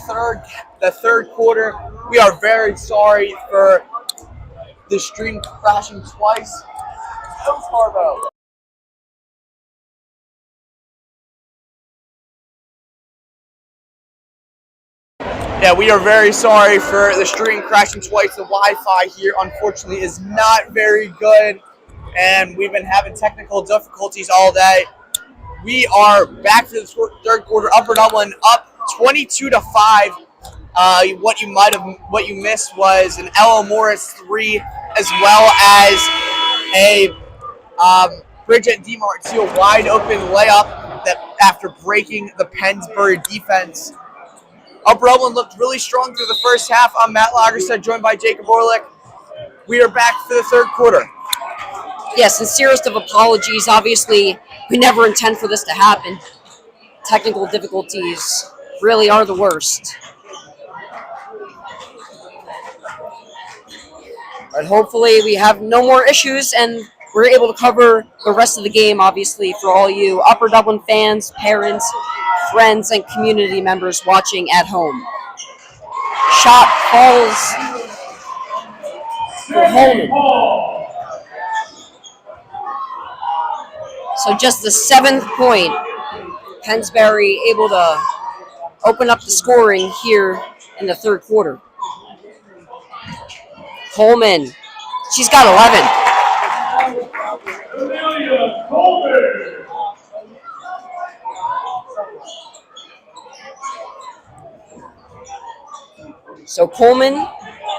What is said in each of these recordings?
the third quarter. We are very sorry for the stream crashing twice. So Carbo. Yeah, we are very sorry for the stream crashing twice. The Wi-Fi here, unfortunately, is not very good, and we've been having technical difficulties all day. We are back for the third quarter. Upper Dublin up 22-5. What you missed was an Ella Morris 3, as well as a Bridget DiMarzio wide open layup that after breaking the Pennsbury defense. Upper Dublin looked really strong through the first half. I'm Matt Lagerstead, joined by Jacob Orlick. We are back for the third quarter. Yes, sincerest of apologies. Obviously, we never intend for this to happen. Technical difficulties really are the worst. But hopefully we have no more issues and we're able to cover the rest of the game, obviously, for all you Upper Dublin fans, parents, friends, and community members watching at home. Shot falls for Holman. So just the 7th point, Pennsbury able to open up the scoring here in the third quarter. Coleman, she's got 11. So Coleman,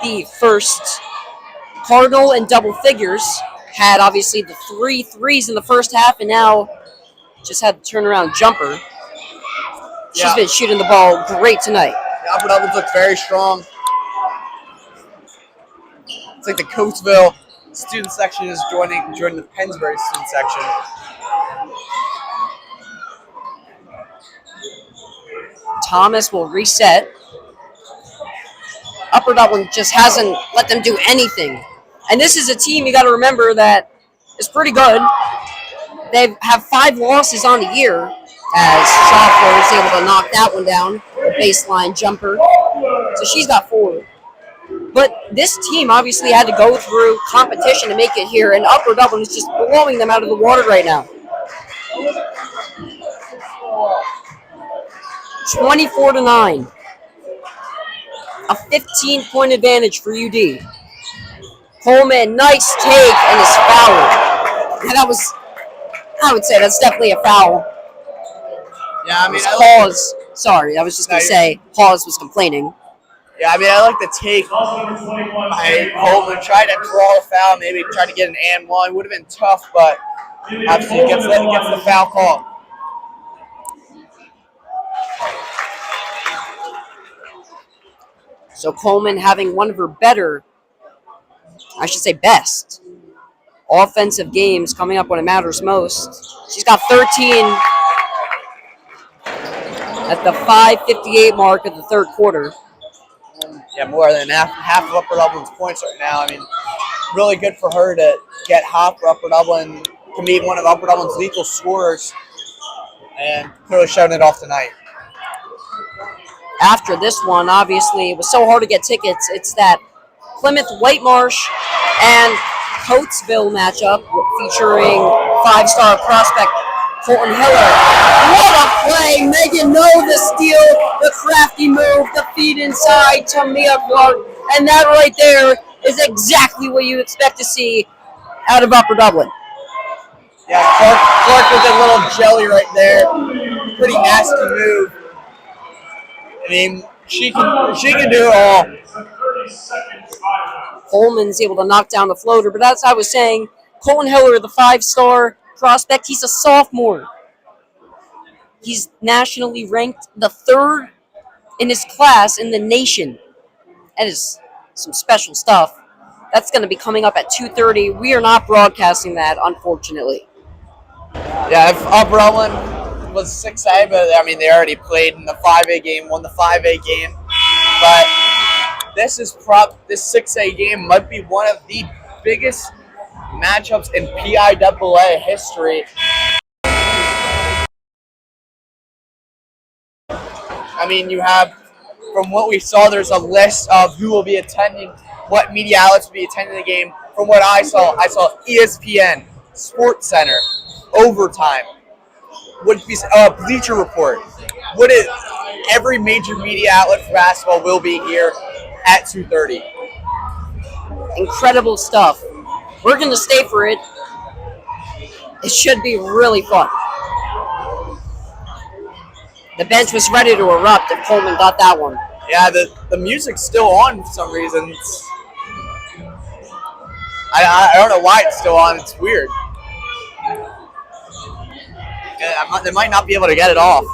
the first Cardinal in double figures, had obviously the 3 threes in the first half, and now just had the turnaround jumper. She's been shooting the ball great tonight. The Upper Dublin looked very strong. It's like the Coatesville student section is joining the Pennsbury student section. Thomas will reset. Upper Dublin just hasn't let them do anything. And this is a team, you got to remember, that is pretty good. They have 5 losses on the year, as Software is able to knock that one down, a baseline jumper. So she's got 4. But this team obviously had to go through competition to make it here, and Upper Dublin is just blowing them out of the water right now. 24-9. A 15-point advantage for UD. Coleman, nice take, and is fouled. And that was, I would say that's definitely a foul. Yeah, I mean, Hawes, sorry, I was just going to say, Hawes was complaining. Yeah, I mean, I like the take by Coleman. Tried to draw a foul, maybe tried to get an and one. Would have been tough, but obviously gets the foul call. So Coleman having one of her better, I should say best, offensive games coming up when it matters most. She's got 13 at the 5:58 mark of the third quarter. Yeah, more than half of Upper Dublin's points right now. I mean, really good for her to get hot for Upper Dublin, to be one of Upper Dublin's lethal scorers, and clearly showing it off tonight. After this one, obviously, it was so hard to get tickets. It's that Plymouth Whitemarsh and Coatesville matchup featuring 5-star prospect Colton Hiller. What a play! Megan Noe the steal, the crafty move, the feed inside to Mia Clark, and that right there is exactly what you expect to see out of Upper Dublin. Yeah, Clark with a little jelly right there. Pretty nasty move. I mean, she can do it all. Coleman's able to knock down the floater, but as I was saying, Colton Hiller, the 5-star prospect, he's a sophomore. He's nationally ranked the 3rd in his class in the nation. That is some special stuff. That's going to be coming up at 2:30. We are not broadcasting that, unfortunately. Yeah, if Upper Dublin was 6A, but I mean, they already played in the 5A game, won the 5A game. But this 6A game might be one of the biggest matchups in PIAA history. I mean, you have from what we saw, there's a list of who will be attending, what media outlets will be attending the game. From what I saw ESPN, Sports Center, Overtime, Bleacher Report. Every major media outlet for basketball will be here at 2:30. Incredible stuff. We're going to stay for it. It should be really fun. The bench was ready to erupt if Coleman got that one. Yeah, the music's still on for some reason. I don't know why it's still on. It's weird. They might not be able to get it off.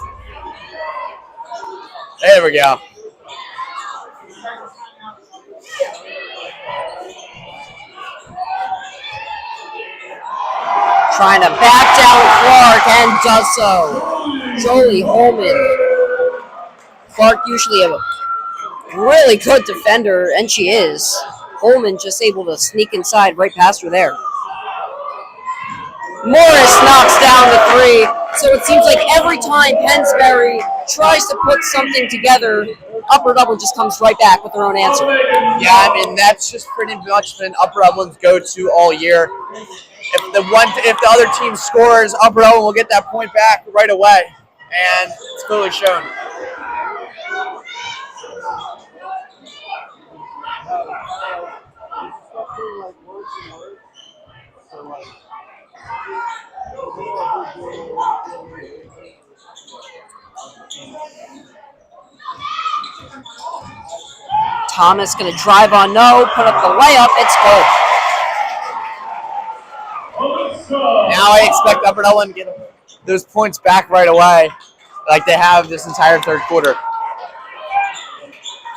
There we go. Trying to back down Clark and does so. Jolie Holman. Clark usually a really good defender, and she is. Holman just able to sneak inside right past her there. Morris knocks down the three. So it seems like every time Pennsbury tries to put something together, Upper Dublin just comes right back with their own answer. Yeah, I mean, that's just pretty much been Upper Dublin's go-to all year. If the other team scores, Upper Dublin will get that point back right away, and it's clearly shown. Thomas going to drive on no, put up the layup, it's good. Now I expect Upper Dublin to get those points back right away, like they have this entire third quarter.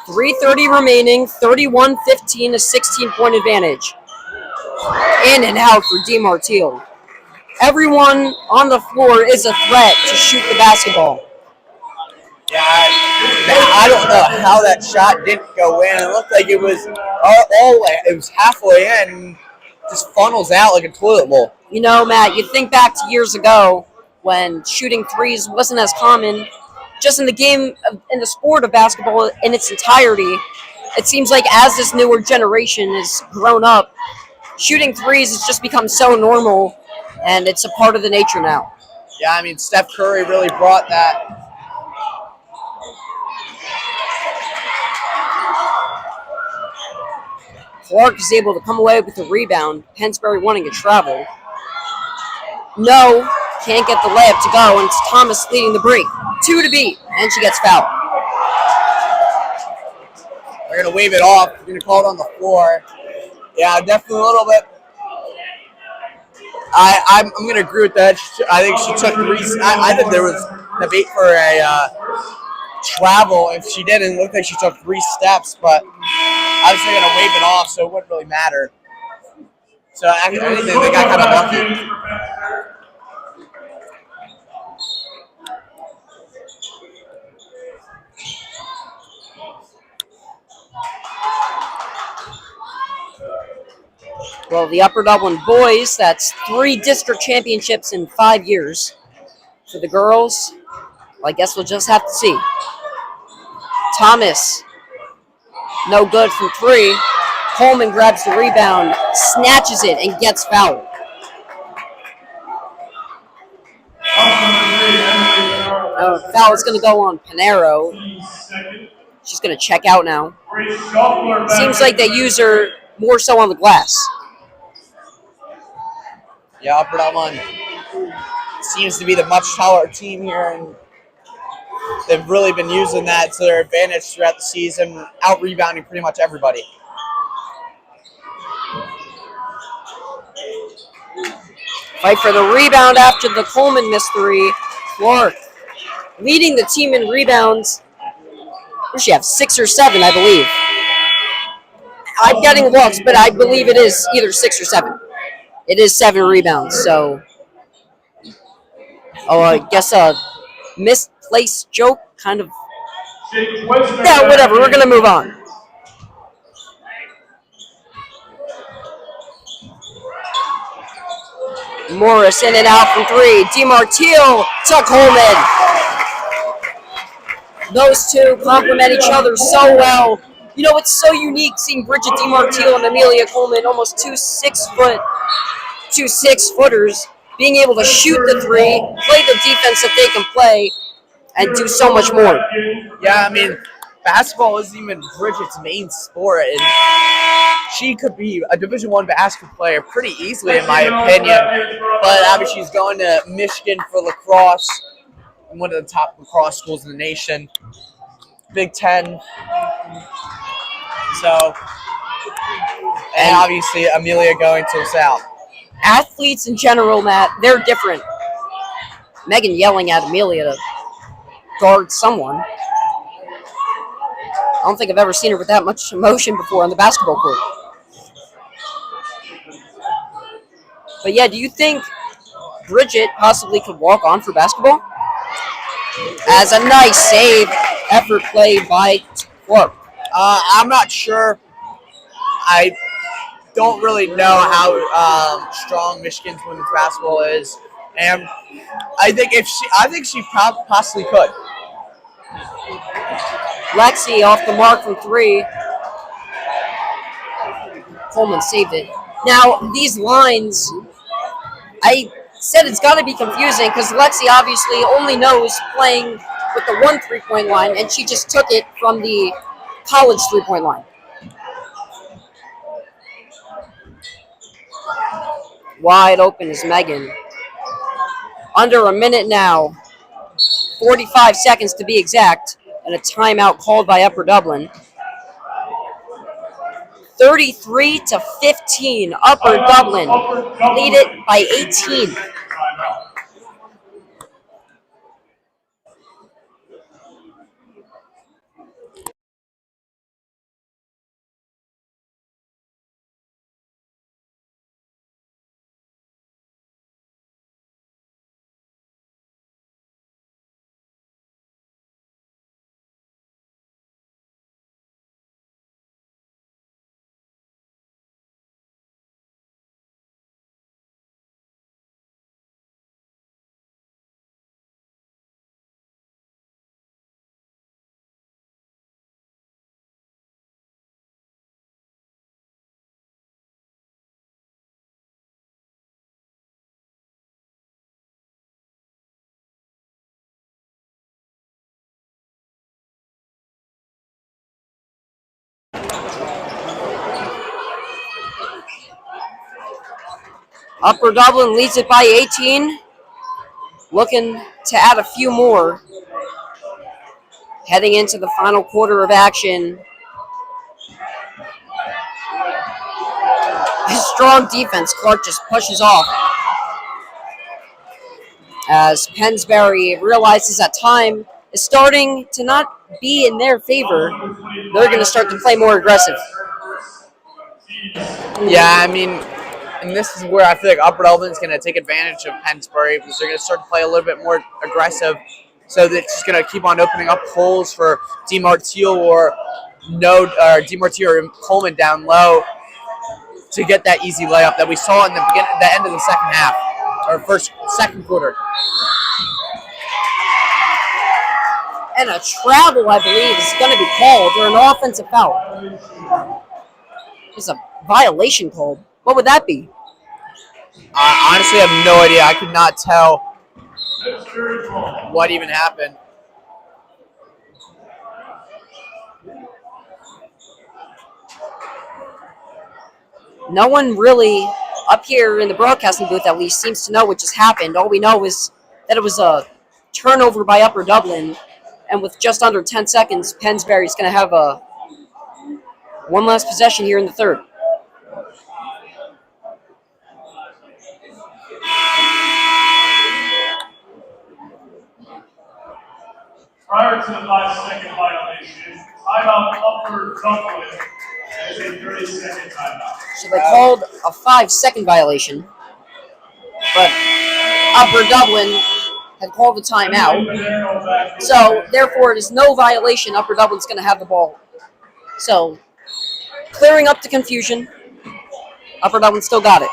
3:30 remaining, 31-15, a 16-point advantage. In and out for DeMartile. Everyone on the floor is a threat to shoot the basketball. Yeah, I don't know how that shot didn't go in. It looked like it was it was halfway in and just funnels out like a toilet bowl. You know, Matt, you think back to years ago when shooting threes wasn't as common. Just in the game, in the sport of basketball in its entirety, it seems like as this newer generation has grown up, shooting threes has just become so normal, and it's a part of the nature now. Yeah, I mean, Steph Curry really brought that. Clark is able to come away with the rebound. Pennsbury wanting to travel. No, can't get the layup to go, and it's Thomas leading the break. 2 to beat, and she gets fouled. They're going to wave it off. They're going to call it on the floor. Yeah, definitely a little bit. I'm going to agree with that. I think she took 3. I think there was debate for a travel. If she didn't, it looked like she took 3 steps, but obviously going to wave it off, so it wouldn't really matter. So I think they got kind of lucky. Well, the Upper Dublin boys, that's 3 district championships in 5 years. For the girls, well, I guess we'll just have to see. Thomas, no good from 3. Coleman grabs the rebound, snatches it, and gets fouled. Foul is going to go on Panero. She's going to check out now. Seems like they use her more so on the glass. Yeah, Upper Dublin seems to be the much taller team here, and they've really been using that to their advantage throughout the season, out-rebounding pretty much everybody. Fight for the rebound after the Coleman missed 3. Clark leading the team in rebounds. What does she have, 6 or 7, I believe? I'm getting looks, but I believe it is either 6 or 7. It is 7 rebounds, so... Oh, I guess a misplaced joke, kind of... Yeah, whatever, we're going to move on. Morris in and out from 3. DeMartile to Coleman. Those two complement each other so well. You know, it's so unique seeing Bridget DiMartino and Amelia Coleman, almost two 6-footers, being able to shoot the three, play the defense that they can play, and do so much more. Yeah, I mean, basketball isn't even Bridget's main sport, and she could be a Division I basketball player pretty easily, in my opinion. But obviously, she's going to Michigan for lacrosse, one of the top lacrosse schools in the nation, Big Ten. So, and obviously, Amelia going to the South. Athletes in general, Matt, they're different. Megan yelling at Amelia to guard someone. I don't think I've ever seen her with that much emotion before on the basketball court. But yeah, do you think Bridget possibly could walk on for basketball? As a nice save effort play by Clark. I'm not sure. I don't really know how strong Michigan's women's basketball is, and I think she possibly could. Lexi off the mark from three. Coleman saved it. Now, these lines, I said it's got to be confusing because Lexi obviously only knows playing with the 1 3-point line, and she just took it from the college 3-point line. Wide open is Megan. Under a minute now, 45 seconds to be exact, and a timeout called by Upper Dublin. 33-15, Upper Dublin lead it by 18. Upper Dublin leads it by 18. Looking to add a few more. Heading into the final quarter of action. His strong defense, Clark just pushes off. As Pennsbury realizes that time is starting to not be in their favor, they're going to start to play more aggressive. Yeah, I mean, and this is where I feel like Upper Dublin is going to take advantage of Pennsbury because they're going to start to play a little bit more aggressive. So that it's just going to keep on opening up holes for DiMartino or Coleman down low to get that easy layup that we saw in the end of the second half or second quarter. And a travel, I believe, is going to be called, or an offensive foul. There's a violation called. What would that be? I honestly have no idea. I could not tell what even happened. No one really, up here in the broadcasting booth at least, seems to know what just happened. All we know is that it was a turnover by Upper Dublin, and with just under 10 seconds, Pennsbury's going to have one last possession here in the third. Prior to the 5-second violation, timeout Upper Dublin is a 30-second timeout. So they called a 5-second violation, but Upper Dublin had called a timeout. So therefore, it is no violation. Upper Dublin's going to have the ball. So clearing up the confusion, Upper Dublin still got it.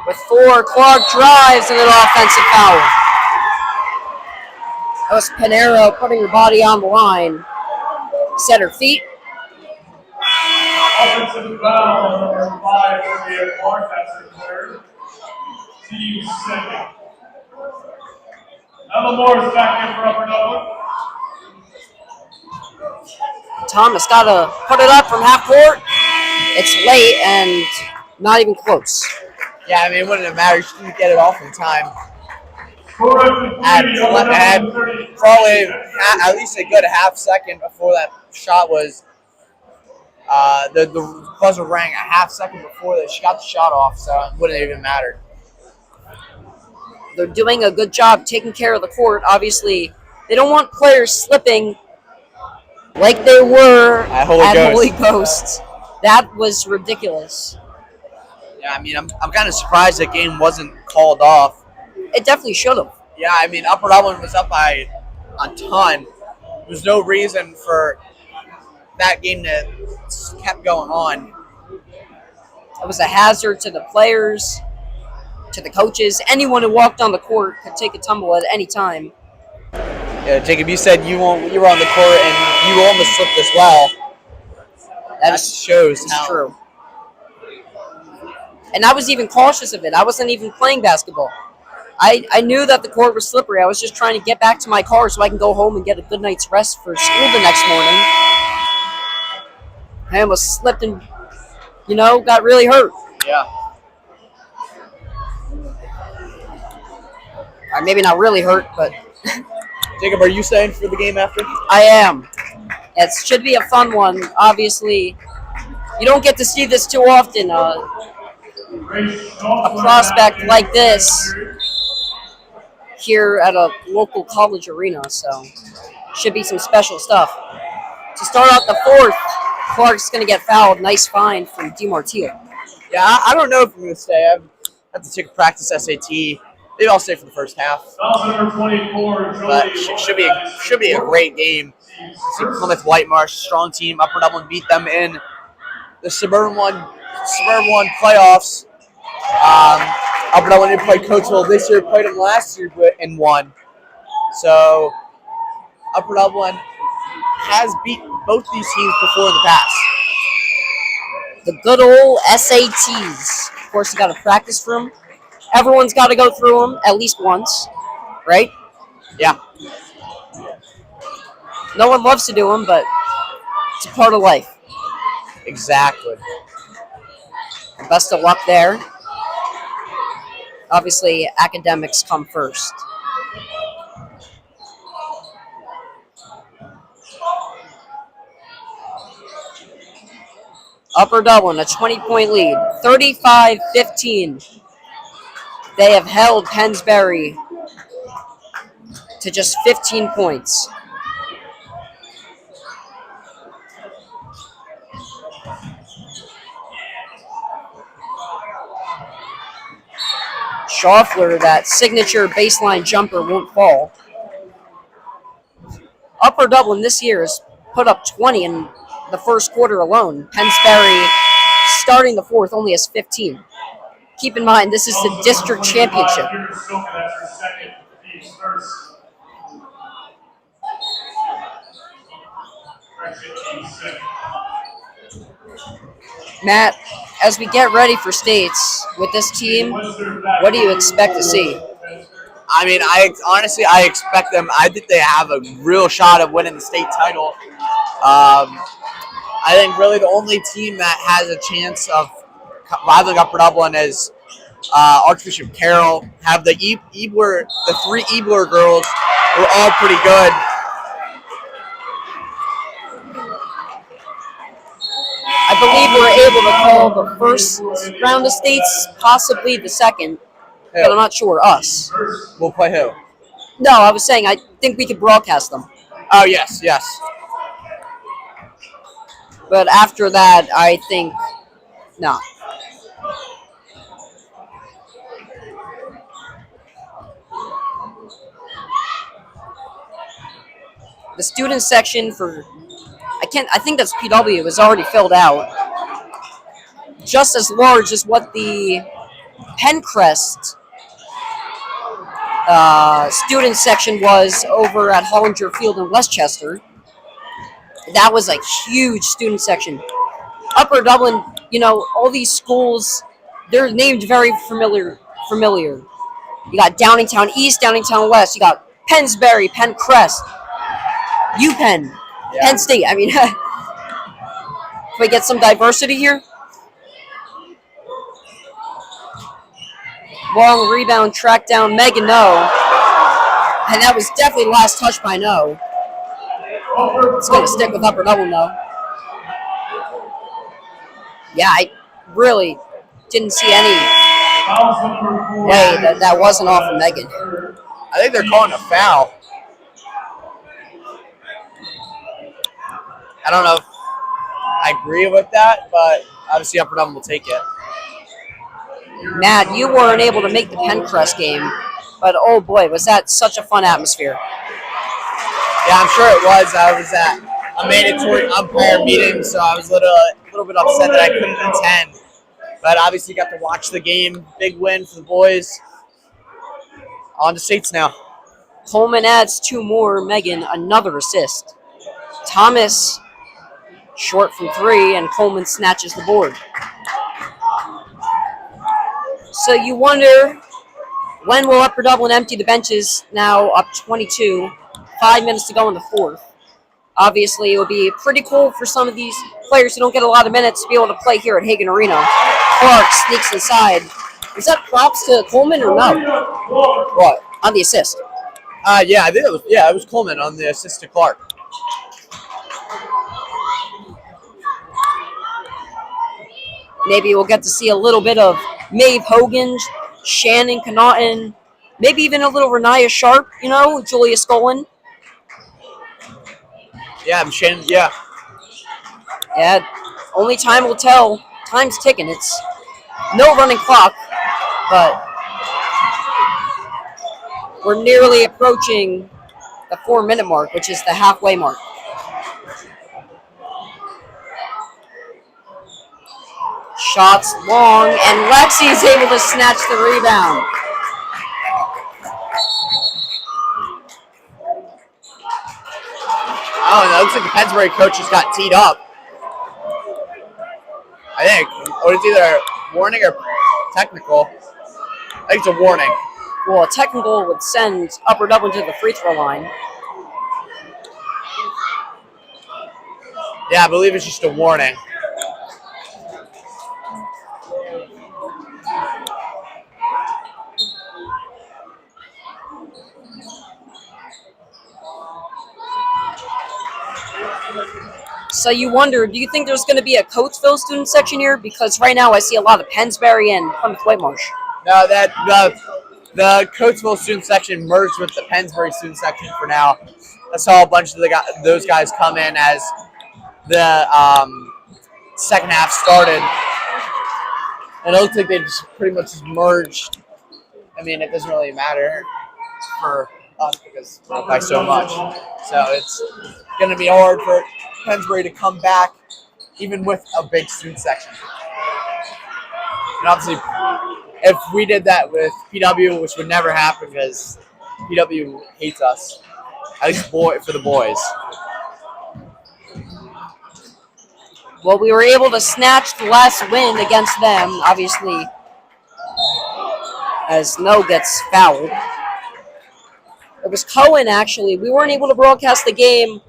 With 4, Clark drives and an offensive foul. That was Panero putting her body on the line. Set her feet. Offensive foul, number 5 for the Clark, that's her third. Team second. Ella Moore's back in for Upper Dublin. Thomas got to put it up from half court. It's late and not even close. Yeah, I mean, it wouldn't have mattered. She didn't get it off in time. Had Probably at least a good half second before that shot was. The buzzer rang a half second before that she got the shot off, so it wouldn't even matter. They're doing a good job taking care of the court. Obviously, they don't want players slipping like they were at Holy Ghost. That was ridiculous. Yeah, I mean, I'm kind of surprised that game wasn't called off. It definitely should have. Yeah, I mean, Upper Dublin was up by a ton. There's no reason for that game to kept going on. It was a hazard to the players, to the coaches. Anyone who walked on the court could take a tumble at any time. Yeah, Jacob, you said you were on the court and you almost slipped as well. That shows how true. And I was even cautious of it. I wasn't even playing basketball. I knew that the court was slippery. I was just trying to get back to my car so I can go home and get a good night's rest for school the next morning. I almost slipped and, got really hurt. Yeah. Or maybe not really hurt, but... Jacob, are you staying for the game after? I am. It should be a fun one. Obviously, you don't get to see this too often. A prospect like this here at a local college arena, so should be some special stuff. To start out the fourth, Clark's going to get fouled. Nice find from DiMartio. Yeah, I don't know if I'm going to stay. I have to take a practice SAT. Maybe I'll stay for the first half. But should be a great game. See Plymouth Whitemarsh, strong team. Upper Dublin beat them in the Suburban One playoffs. Upper Dublin didn't play Coatesville this year, played them last year and won. So Upper Dublin has beat both these teams before in the past. The good old SATs. Of course, you got to practice for them. Everyone's got to go through them at least once, right? Yeah. No one loves to do them, but it's a part of life. Exactly. Best of luck there. Obviously, academics come first. Upper Dublin, a 20-point lead, 35-15. They have held Pennsbury to just 15 points. Schaffler, that signature baseline jumper won't fall. Upper Dublin this year has put up 20 in the first quarter alone. Pennsbury, starting the fourth, only has 15. Keep in mind, this is the district championship. Matt, as we get ready for states with this team, what do you expect to see? I mean, I expect them. I think they have a real shot of winning the state title. I think really the only team that has a chance of rivaling Upper Dublin is Archbishop Carroll. Have the three Ebler girls who are all pretty good. I believe we're able to call the first round of states, possibly the second, but I'm not sure. Us. We'll play who? No, I was saying I think we could broadcast them. Oh, yes. But after that, I think no. The student section for I think that's PW is already filled out. Just as large as what the Pencrest student section was over at Hollinger Field in Westchester. That was a huge student section. Upper Dublin, all these schools, they're named very familiar. You got Downingtown East, Downingtown West. You got Pennsbury, Penncrest, UPenn, Penn State. I mean, can we get some diversity here? Long rebound, track down, Megan No. And that was definitely last touch by No. It's going to stick with Upper Dublin, though. Yeah, I really didn't see any way that wasn't off of Megan. I think they're calling a foul. I don't know if I agree with that, but obviously Upper Dublin will take it. Matt, you weren't able to make the Penncrest game, but oh boy, was that such a fun atmosphere. Yeah, I'm sure it was. I was at a mandatory umpire meeting, so I was a little bit upset that I couldn't attend. But obviously got to watch the game. Big win for the boys. On to states now. Coleman adds 2 more, Megan another assist. Thomas short from 3, and Coleman snatches the board. So you wonder, when will Upper Dublin empty the benches, now up 22, 5 minutes to go in the fourth. Obviously, it would be pretty cool for some of these players who don't get a lot of minutes to be able to play here at Hagen Arena. Clark sneaks inside. Is that props to Coleman or no? What? On the assist. Yeah, I think it was Coleman on the assist to Clark. Maybe we'll get to see a little bit of Maeve Hogan, Shannon Connaughton, maybe even a little Renaya Sharp, Julia Scullin. Yeah, Shannon, yeah. Yeah, only time will tell. Time's ticking. It's no running clock, but we're nearly approaching the 4-minute mark, which is the halfway mark. Shots long, and Lexi is able to snatch the rebound. Oh, it looks like the Pennsbury coach just got teed up. I think. Or it's either warning or technical. I think it's a warning. Well, a technical would send Upper Dublin to the free throw line. Yeah, I believe it's just a warning. So you wonder, do you think there's going to be a Coatesville student section here? Because right now I see a lot of Pennsbury and Plymouth Whitemarsh. No, the Coatesville student section merged with the Pennsbury student section for now. I saw a bunch of those guys come in as the second half started. And it looks like they just pretty much just merged. I mean, it doesn't really matter for us because we're up by so much. So it's going to be hard for Pennsbury to come back, even with a big student section. And obviously, if we did that with PW, which would never happen because PW hates us, at least for the boys. Well, we were able to snatch the last win against them, obviously, as No gets fouled. It was Cohen, actually. We weren't able to broadcast the game,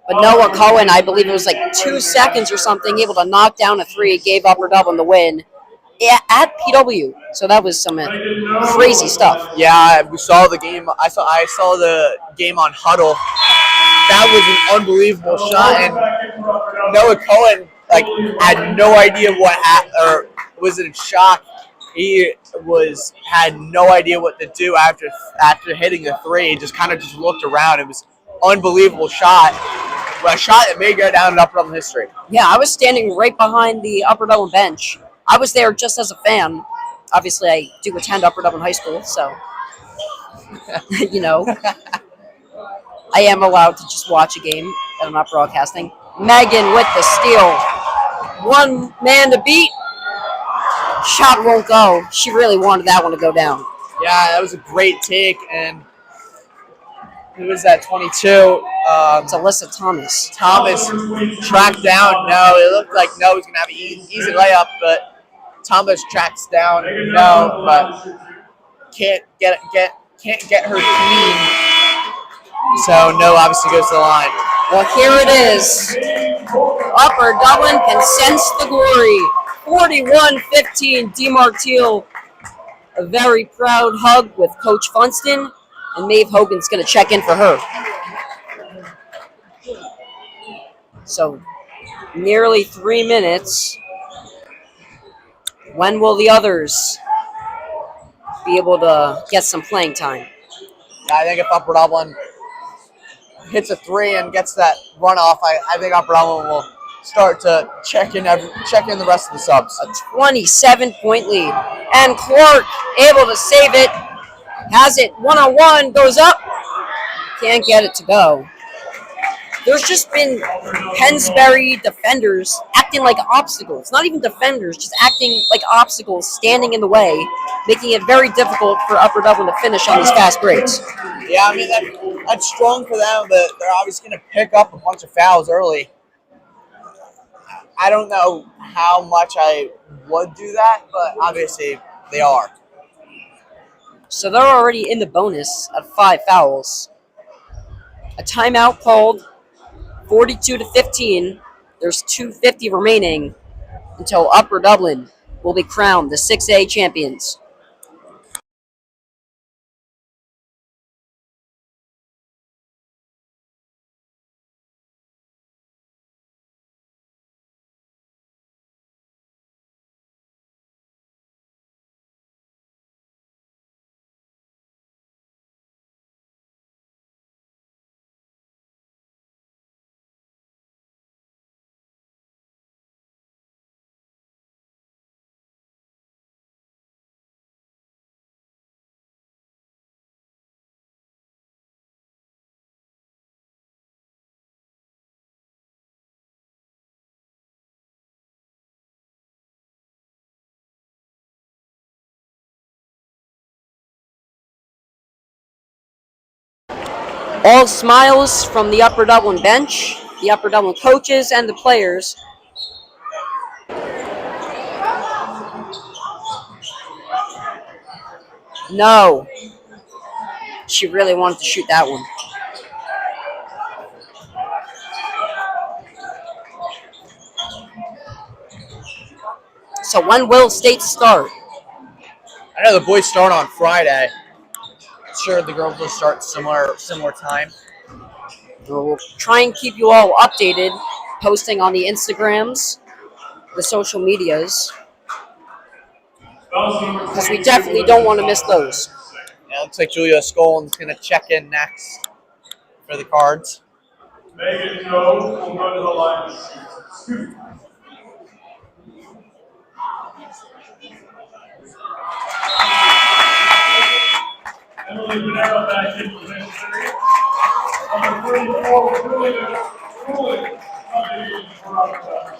but Noah Cohen, I believe it was like 2 seconds or something, able to knock down a 3, gave Upper Dublin the win at PW. So that was some crazy stuff. Yeah, we saw the game. I saw the game on Huddle. That was an unbelievable shot, and Noah Cohen had no idea what happened, or was in shock. He had no idea what to do after hitting the 3. He just looked around. It was an unbelievable shot. A shot that may go down in Upper Dublin history. Yeah, I was standing right behind the Upper Dublin bench. I was there just as a fan. Obviously, I do attend Upper Dublin High School, so, I am allowed to just watch a game that I'm not broadcasting. Megan with the steal. 1 man to beat. Shot won't go. She really wanted that one to go down. Yeah, that was a great take. And who was that, 22? It's Alyssa Thomas. Thomas tracked down. No, it looked like no, he's going to have an easy layup, but Thomas tracks down. No, but can't get her clean. So no, obviously goes to the line. Well, here it is. Upper Dublin can sense the glory. 41-15, DeMartile. A very proud hug with Coach Funston, and Maeve Hogan's going to check in for her. So, nearly 3 minutes. When will the others be able to get some playing time? Yeah, I think if Upper Dublin hits a three and gets that runoff, I think Upper Dublin will start to check in the rest of the subs. A 27-point lead. And Clark able to save it. Has it one-on-one, goes up. Can't get it to go. There's just been Pennsbury defenders acting like obstacles. Not even defenders, just acting like obstacles, standing in the way, making it very difficult for Upper Dublin to finish on these fast breaks. Yeah, I mean, that's strong for them, but they're obviously going to pick up a bunch of fouls early. I don't know how much I would do that, but obviously they are. So they're already in the bonus at 5 fouls. A timeout called, 42-15. There's 2:50 remaining until Upper Dublin will be crowned the 6A champions. All smiles from the Upper Dublin bench, the Upper Dublin coaches, and the players. No. She really wanted to shoot that one. So when will state start? I know the boys start on Friday. Sure, the girls will start similar time. We'll try and keep you all updated, posting on the Instagrams, the social medias, because we definitely don't want to miss those. Yeah, it looks like Julia Scolin's going to check in next for the cards. Megan Joe will go to the line. Emily Bonero back in for Pennsbury. Number 34, Julia Scoling, coming in for Upper.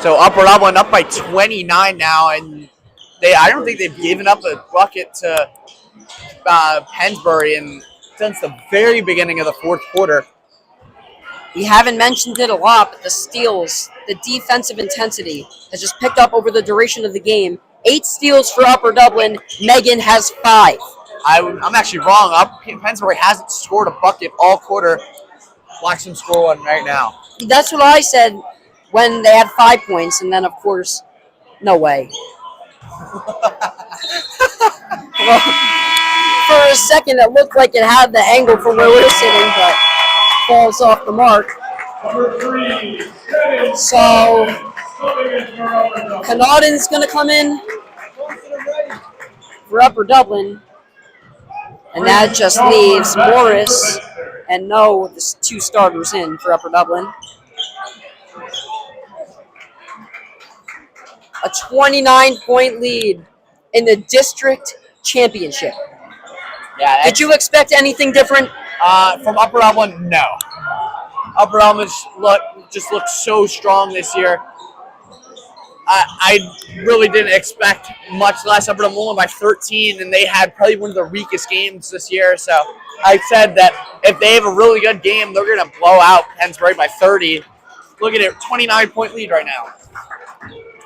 So Upper Dublin up by 29 now, and I don't think they've given up a bucket to Pennsbury since the very beginning of the fourth quarter. We haven't mentioned it a lot, but the steals, the defensive intensity has just picked up over the duration of the game. 8 steals for Upper Dublin. Megan has 5. I'm actually wrong. Pennsbury hasn't scored a bucket all quarter. Watch them score one right now. That's what I said when they had 5 points, and then, of course, no way. Well, for a second, it looked like it had the angle from where we're sitting, but falls off the mark. So, Connaughton's going to come in for Upper Dublin, and that just leaves Morris and the 2 starters in for Upper Dublin. A 29-point lead in the district championship. Yeah. Did you expect anything different? From Upper Dublin, no. Upper Dublin just looked so strong this year. I really didn't expect much less. Upper Dublin won by 13, and they had probably one of the weakest games this year. So I said that if they have a really good game, they're going to blow out Pennsbury by 30. Look at it, 29-point lead right now.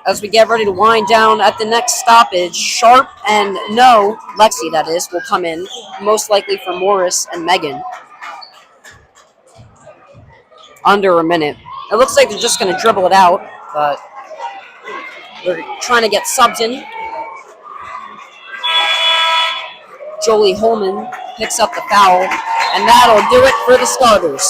As we get ready to wind down at the next stoppage, Sharp and Lexi, that is, will come in, most likely for Morris and Megan. Under a minute. It looks like they're just going to dribble it out, but they're trying to get subs in. Jolie Holman picks up the foul, and that'll do it for the starters.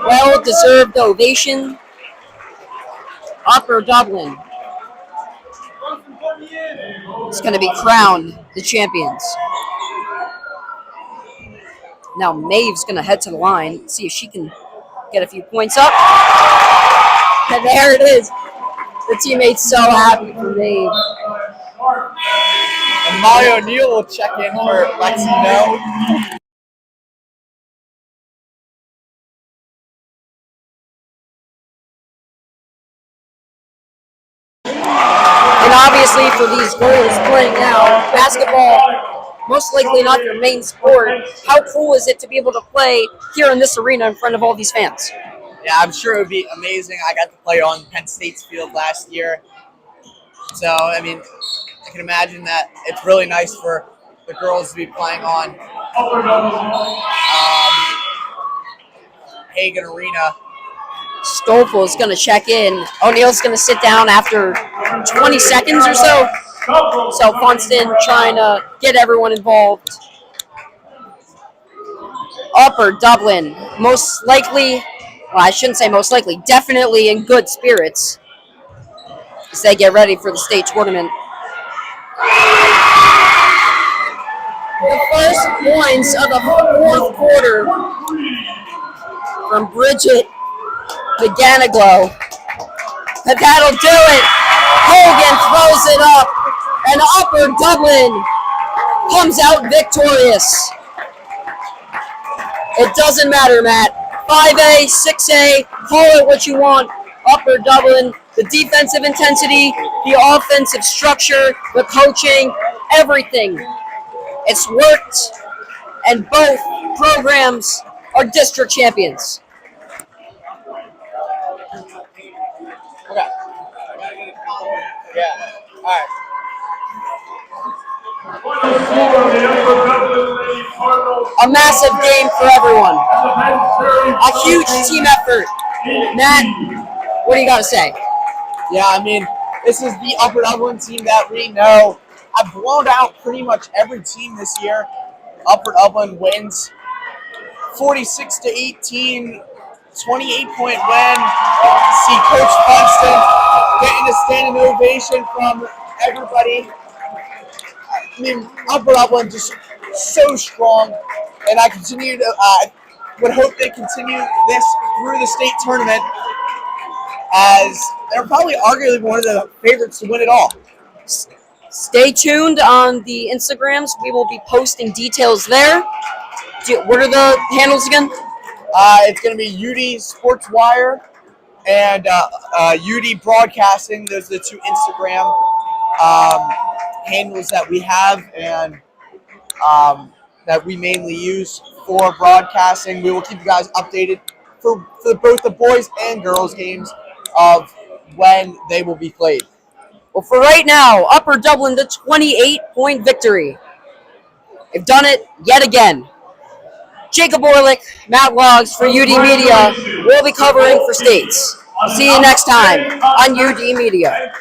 Well-deserved ovation. Upper Dublin is going to be crowned the champions. Now Maeve's going to head to the line, see if she can get a few points up. And there it is. The teammate's so happy for Maeve. And Molly O'Neill will check in for Lexi No. And obviously for these girls playing now, basketball, most likely not their main sport. How cool is it to be able to play here in this arena in front of all these fans? Yeah, I'm sure it would be amazing. I got to play on Penn State's field last year. So, I mean, I can imagine that it's really nice for the girls to be playing on Hagen Arena. Stoffel is going to check in. O'Neill's going to sit down after 20 seconds or so. So Funston trying to get everyone involved. Upper Dublin, most likely, well, I shouldn't say most likely, definitely in good spirits as they get ready for the state tournament. The first points of the fourth quarter from Bridget Beganaglow. But that'll do it. Hogan throws it up, and Upper Dublin comes out victorious. It doesn't matter, Matt. 5A, 6A, call it what you want. Upper Dublin, the defensive intensity, the offensive structure, the coaching, everything. It's worked, and both programs are district champions. Okay. Yeah. All right. A massive game for everyone. A huge team effort. Matt, what do you got to say? Yeah, I mean, this is the Upper Dublin team that we know. I've blown out pretty much every team this year. Upper Dublin wins 46-18, 28-point win. See Coach Funston getting a standing ovation from everybody. I mean, Upper Dublin just so strong, and I continue to would hope they continue this through the state tournament, as they're probably arguably one of the favorites to win it all. Stay tuned on the Instagrams. We will be posting details there. What are the handles again? It's going to be UD Sports Wire and UD Broadcasting. Those are the two Instagram handles that we have and that we mainly use for broadcasting. We will keep you guys updated for both the boys and girls games of when they will be played. Well, for right now, Upper Dublin, the 28-point victory. They've done it yet again. Jacob Orlick, Matt Logs for UD Media. We'll be covering for states. See you next time on UD Media.